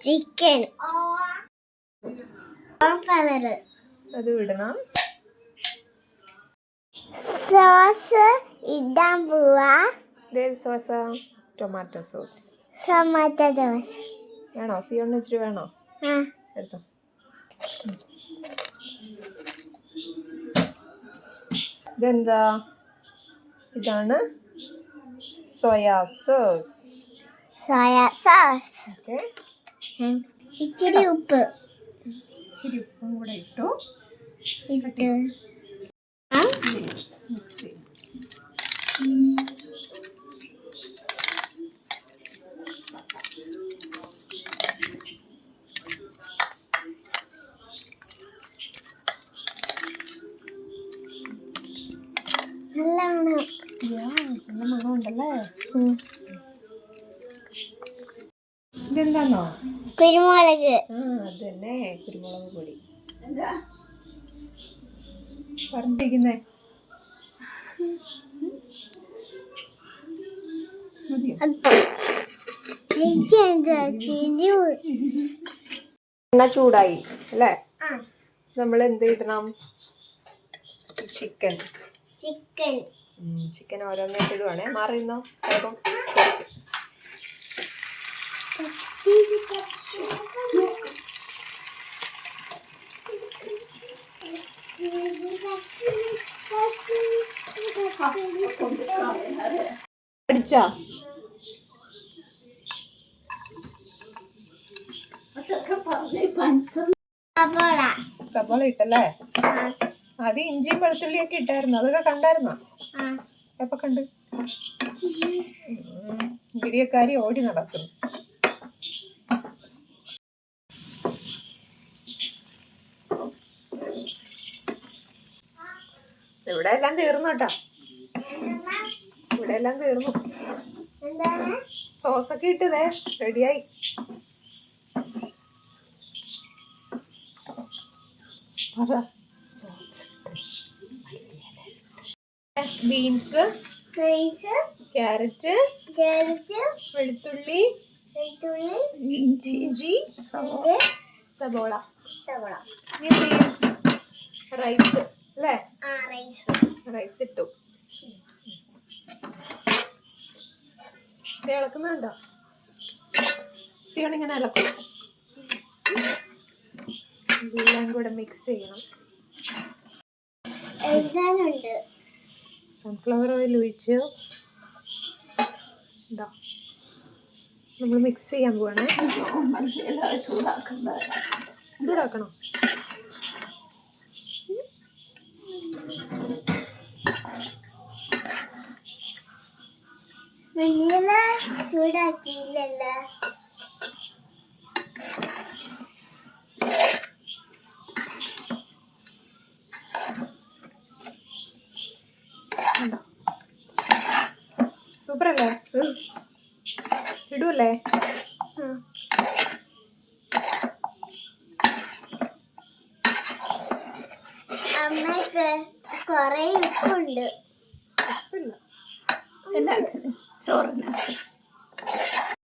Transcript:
Chicken അത് വിടണം. Sauce ഇടാൻ പോവാ. Sauce tomato sauce. Tomato sauce വേണോ? സിയോണ് ഇച്ചിരി വേണോ? എടുത്തോ. ഇതെന്താ? ഇതാണ് soya sauce. Soya sauce. Okay. ഇച്ചിരി ഉപ്പ്. ഇച്ചിരി ഉപ്പും കൂടെ ഇട്ടു. മിക്സ് ചെയ്യും. നല്ല മണമുണ്ടല്ലേ? ഇതെന്താന്നോ? കുരുമുളക്. അത് തന്നെ, കുരുമുളക് പൊടി. പറഞ്ഞിരിക്കുന്നേ എണ്ണ ചൂടായി അല്ലേ? നമ്മൾ എന്ത് ഇടണം? ചിക്കൻ. ചിക്കൻ ഓരോന്നായിട്ട് ഇടുവാണേ. മാറിയുന്നോ? അടിച്ചാ സവാള ഇട്ടല്ലേ? അത് ഇഞ്ചിയും വെളുത്തുള്ളിയൊക്കെ ഇട്ടായിരുന്നു. അതൊക്കെ കണ്ടായിരുന്നോ? എപ്പൊ കണ്ട്? വീഡിയോക്കാരി ഓടി നടക്കുന്നു. ഇവിടെ എല്ലാം തീർന്നു കേട്ടോ. ഇവിടെ എല്ലാം തീർന്നു. സോസൊക്കെ ഇട്ടതേ റെഡിയായി. ബീൻസ്, ക്യാരറ്റ്, വെളുത്തുള്ളി, ഇഞ്ചി, സബോള. റൈസ് അല്ലേ? റൈസ് ഇട്ടു. ഇളക്കുന്നുണ്ടോ? സിയോൺ ഇങ്ങനെ ഇളക്കും. എല്ലാം കൂടെ മിക്സ് ചെയ്യണം. സൺഫ്ലവർ ഓയിൽ ഒഴിച്ച് നമ്മൾ മിക്സ് ചെയ്യാൻ പോവാണേ. ചൂടാക്കണോ? ചൂടാക്കിയില്ലല്ലോ. സൂപ്പർ അല്ലേ? ഇടൂല്ലേ? അമ്മക്ക് കൊറേ ഉപ്പുണ്ട്. ഉപ്പില്ല. ചോറിന്